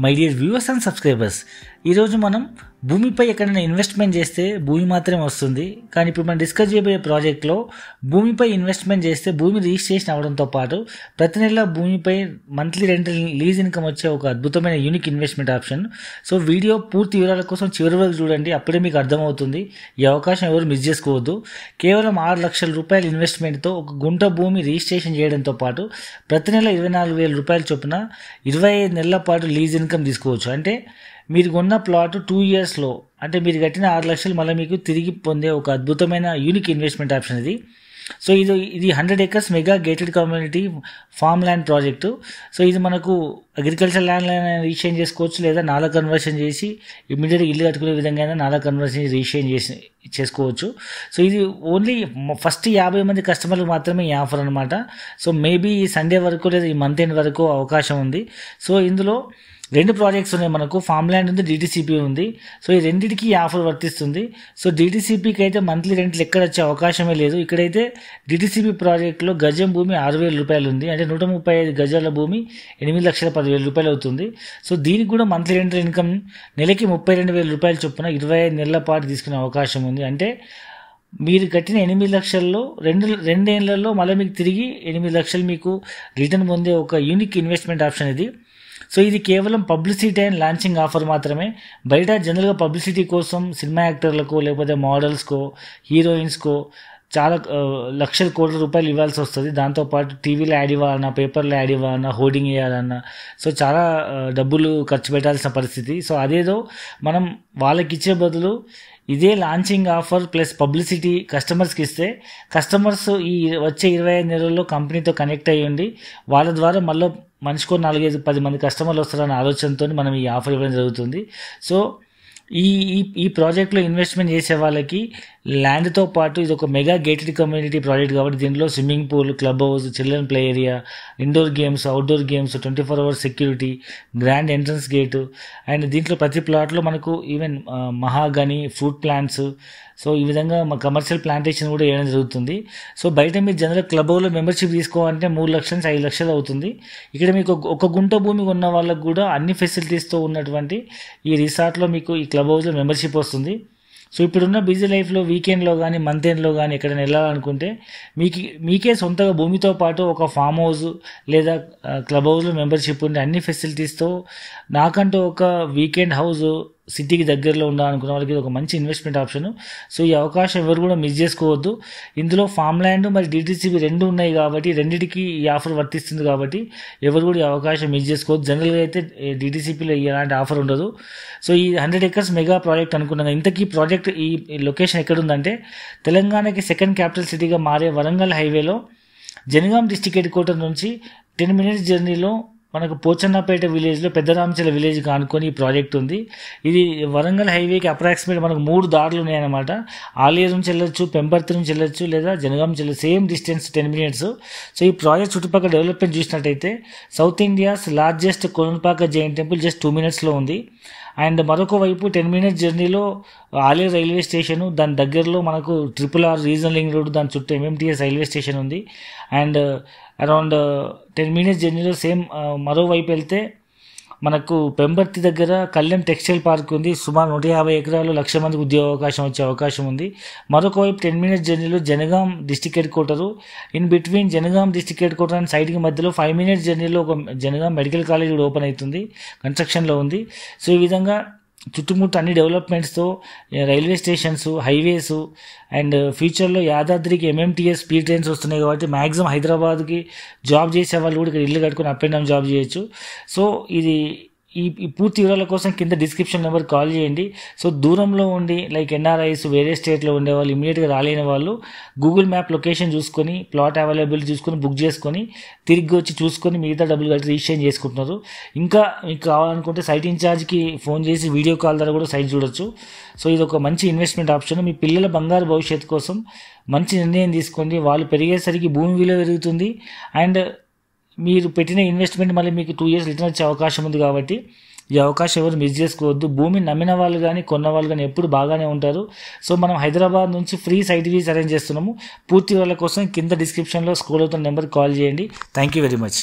My dear viewers and subscribers, ఈరోజు మనం భూమిపై ఎక్కడైనా ఇన్వెస్ట్మెంట్ చేస్తే భూమి మాత్రమే వస్తుంది. కానీ ఇప్పుడు మనం డిస్కస్ చేయబోయే ప్రాజెక్ట్లో భూమిపై ఇన్వెస్ట్మెంట్ చేస్తే భూమి రిజిస్ట్రేషన్ అవడంతో పాటు ప్రతి నెల భూమిపై మంత్లీ రెంటల్ లీజ్ ఇన్కమ్ వచ్చే ఒక అద్భుతమైన unique investment option. So video పూర్తి వివరాల కోసం చివరి వరకు చూడండి, అప్పుడే మీకు అర్థమవుతుంది. ఈ అవకాశం ఎవరు మిస్ చేసుకోవద్దు. కేవలం 6 లక్షల రూపాయల ఇన్వెస్ట్మెంట్తో ఒక గుంట భూమి రిజిస్ట్రేషన్ చేయడంతో పాటు ప్రతి నెల 24,000 రూపాయల చొప్పున 25 నెలల పాటు లీజ్ ఇన్కమ్ తీసుకోవచ్చు. అంటే మీరు కొన్న ప్లాట్ 2 ఇయర్స్లో, అంటే మీరు కట్టిన 6 లక్షలు మళ్ళీ మీకు తిరిగి పొందే ఒక అద్భుతమైన యూనిక్ ఇన్వెస్ట్మెంట్ ఆప్షన్ ఇది. సో ఇది 100 acres mega gated community farm land project. So ఇది మనకు అగ్రికల్చర్ ల్యాండ్ రిజిస్ట్రేషన్ చేసుకోవచ్చు, లేదా నాలా కన్వర్షన్ చేసి ఇమ్మీడియట్గా ఇల్లు కట్టుకునే విధంగా నాలా కన్వర్షన్ రిజిస్ట్రేషన్ చేసుకోవచ్చు. సో ఇది ఓన్లీ ఫస్ట్ 50 మంది కస్టమర్లకు మాత్రమే ఈ ఆఫర్ అనమాట. సో మేబీ ఈ సండే వరకు లేదా ఈ మంత్ ఎండ్ వరకు అవకాశం ఉంది. సో ఇందులో 2 ప్రాజెక్ట్స్ ఉన్నాయి, మనకు ఫామ్ ల్యాండ్ ఉంది, DTCP ఉంది. సో ఈ రెండింటికి ఈ ఆఫర్ వర్తిస్తుంది. సో DTCPకి అయితే మంత్లీ రెంట్లు ఎక్కడ వచ్చే అవకాశమే లేదు. ఇక్కడైతే DTCP ప్రాజెక్ట్లో గజం భూమి 6,000 రూపాయలు ఉంది, అంటే 135 గజాల భూమి 8,10,000 రూపాయలు అవుతుంది. సో దీనికి కూడా మంత్లీ రెంటల్ ఇన్కమ్ నెలకి 32,000 రూపాయల చొప్పున 25 నెలల పాటు తీసుకునే అవకాశం ఉంది. అంటే మీరు కట్టిన 8 లక్షల్లో 2 ఏళ్లలో మళ్ళీ మీకు తిరిగి 8 లక్షలు మీకు రిటర్న్ పొందే ఒక యూనిక్ ఇన్వెస్ట్మెంట్ ఆప్షన్ ఇది. సో ఇది కేవలం పబ్లిసిటీ అండ్ లాంచింగ్ ఆఫర్ మాత్రమే. బయట జనరల్గా పబ్లిసిటీ కోసం సినిమా యాక్టర్లకు, లేకపోతే మోడల్స్కో, హీరోయిన్స్కో చాలా లక్షల కోట్ల రూపాయలు ఇవ్వాల్సి వస్తుంది. దాంతోపాటు టీవీలో యాడ్ ఇవ్వాలన్నా, పేపర్లో యాడ్ ఇవ్వాలన్నా, హోర్డింగ్ వేయాలన్నా, సో చాలా డబ్బులు ఖర్చు పెట్టాల్సిన పరిస్థితి. సో అదేదో మనం వాళ్ళకి ఇచ్చే బదులు ఇదే లాంచింగ్ ఆఫర్ ప్లస్ పబ్లిసిటీ కస్టమర్స్కి ఇస్తే, కస్టమర్స్ ఈ వచ్చే 25 నెలల్లో కంపెనీతో కనెక్ట్ అయ్యండి, వాళ్ళ ద్వారా మళ్ళీ మనిషికో 4-10 మంది కస్టమర్లు వస్తారన్న ఆలోచనతో మనం ఈ ఆఫర్ ఇవ్వడం జరుగుతుంది. సో ఈ ప్రాజెక్ట్లో ఇన్వెస్ట్మెంట్ చేసే వాళ్ళకి ల్యాండ్తో పాటు ఇది ఒక మెగా గేటెడ్ కమ్యూనిటీ ప్రాజెక్ట్ కాబట్టి దీనిలో swimming pool, club house, children play area, indoor games, outdoor games, 24 hours security, grand entrance gate, and దీంట్లో ప్రతి ప్లాట్లో మనకు even mahogany, fruit plants, so ఈ విధంగా మా కమర్షియల్ ప్లాంటేషన్ కూడా వేయడం జరుగుతుంది. సో బయట మీరు జనరల్ క్లబ్ హౌస్లో మెంబర్షిప్ తీసుకోవాలంటే 3 లక్షల నుంచి 5 లక్షలు అవుతుంది. ఇక్కడ మీకు ఒక గుంట భూమి ఉన్న వాళ్ళకు కూడా అన్ని ఫెసిలిటీస్తో ఉన్నటువంటి ఈ రిసార్ట్లో మీకు ఈ క్లబ్ హౌస్లో మెంబర్షిప్ వస్తుంది. సో ఇప్పుడున్న బిజీ లైఫ్లో వీకెండ్లో కానీ మంత్ ఎండ్లో కానీ ఎక్కడైనా వెళ్ళాలనుకుంటే మీకే సొంతగా భూమితో పాటు ఒక ఫామ్ హౌస్ లేదా క్లబ్ హౌస్లో మెంబర్షిప్ ఉండే అన్ని ఫెసిలిటీస్తో నాకంటూ ఒక వీకెండ్ హౌస్ సిటీకి దగ్గరలో ఉండాలనుకున్న వాళ్ళకి ఇది ఒక మంచి ఇన్వెస్ట్మెంట్ ఆప్షన్. సో ఈ అవకాశం ఎవరు కూడా మిస్ చేసుకోవద్దు. ఇందులో ఫామ్ ల్యాండ్ మరి DTCP 2 ఉన్నాయి కాబట్టి రెండింటికి ఈ ఆఫర్ వర్తిస్తుంది కాబట్టి ఎవరు కూడా ఈ అవకాశం మిస్ చేసుకోవద్దు. జనరల్గా అయితే DTCPలో ఎలాంటి ఆఫర్ ఉండదు. సో ఈ 100 acres మెగా ప్రాజెక్ట్ అనుకున్నాను. ఇంతకీ ప్రాజెక్ట్ ఈ లొకేషన్ ఎక్కడుందంటే తెలంగాణకి సెకండ్ క్యాపిటల్ సిటీగా మారే వరంగల్ హైవేలో జనగాం డిస్ట్రిక్ట్ హెడ్ క్వార్టర్ నుంచి 10 minutes జర్నీలో మనకు పోచన్నపేట విలేజ్లో పెద్దరామచల విలేజ్ కానుకొని ఈ ప్రాజెక్ట్ ఉంది. ఇది వరంగల్ హైవేకి అప్రాక్సిమేట్ మనకు 3 దారులు ఉన్నాయన్నమాట. ఆలేరు నుంచి వెళ్ళొచ్చు, పెంపర్తి నుంచి వెళ్ళొచ్చు, లేదా జనగాం నుంచి వెళ్ళచ్చు. Same distance 10 minutes. సో ఈ ప్రాజెక్ట్ చుట్టుపక్కల డెవలప్మెంట్ చూసినట్టయితే south India's largest Kolampaka Jain temple just 2 minutesలో ఉంది. అండ్ మరొక వైపు 10 minutes జర్నీలో ఆలేరు రైల్వే స్టేషను, దాని దగ్గరలో మనకు RRR రీజనల్ లింక్ రోడ్, దాని చుట్టూ MMTS రైల్వే స్టేషన్ ఉంది. అండ్ అరౌండ్ 10 minutes జర్నీలో సేమ్ మరోవైపు వెళ్తే మనకు పెంబర్తి దగ్గర కళ్యాణ్ టెక్స్టైల్ పార్క్ ఉంది. సుమారు 150 ఎకరాలు 1,00,000 మందికి ఉద్యోగ అవకాశం వచ్చే అవకాశం ఉంది. మరొక వైపు 10 minutes జర్నీలో Jangaon district head quarter, in between Jangaon district head quarter and సైడ్కి మధ్యలో 5 minutes జర్నీలో ఒక జనగాం మెడికల్ కాలేజ్ కూడా ఓపెన్ అవుతుంది, కన్స్ట్రక్షన్లో ఉంది. సో ఈ విధంగా చుట్టుముట్టు అన్ని డెవలప్మెంట్స్తో రైల్వే స్టేషన్స్, హైవేస్, అండ్ ఫ్యూచర్లో యాదాద్రికి MMTS స్పీడ్ ట్రైన్స్ వస్తున్నాయి కాబట్టి మ్యాక్సిమం హైదరాబాద్కి జాబ్ చేసే వాళ్ళు కూడా ఇక్కడ ఇల్లు కట్టుకుని అప్ అండ్ డౌన్ జాబ్ చేయొచ్చు. సో ఇది ఈ పూర్తి వివరాల కోసం కింద డిస్క్రిప్షన్ నెంబర్ కాల్ చేయండి. సో దూరంలో ఉండి లైక్ NRIs, వేరే స్టేట్లో ఉండేవాళ్ళు, ఇమీడియట్గా రాలేని వాళ్ళు గూగుల్ మ్యాప్ లొకేషన్ చూసుకొని ప్లాట్ అవైలబుల్ చూసుకొని బుక్ చేసుకొని తిరిగి వచ్చి చూసుకొని మిగతా డబ్బులు కట్టి రిజిస్ట్రేషన్ చేసుకుంటున్నారు. ఇంకా మీకు కావాలనుకుంటే సైట్ ఇన్ఛార్జ్కి ఫోన్ చేసి వీడియో కాల్ ద్వారా కూడా సైట్ చూడొచ్చు. సో ఇది ఒక మంచి ఇన్వెస్ట్మెంట్ ఆప్షన్. మీ పిల్లల బంగారు భవిష్యత్తు కోసం మంచి నిర్ణయం తీసుకోండి. వాళ్ళు పెరిగేసరికి భూమి విలువ పెరుగుతుంది, అండ్ మీరు పెట్టిన ఇన్వెస్ట్మెంట్ మళ్ళీ మీకు 2 years రిటర్న్ వచ్చే అవకాశం ఉంది కాబట్టి ఈ అవకాశం ఎవరు మిస్ చేసుకోవద్దు. భూమిని నమ్మిన వాళ్ళు కానీ కొన్న వాళ్ళు కానీ ఎప్పుడు బాగానే ఉంటారు. సో మనం హైదరాబాద్ నుంచి ఫ్రీ సైట్ వీస్ అరేంజ్ చేస్తున్నాము. పూర్తి వివరాల కోసం కింద డిస్క్రిప్షన్లో స్క్రోల్ అవుతున్న నెంబర్కి కాల్ చేయండి. Thank you very much.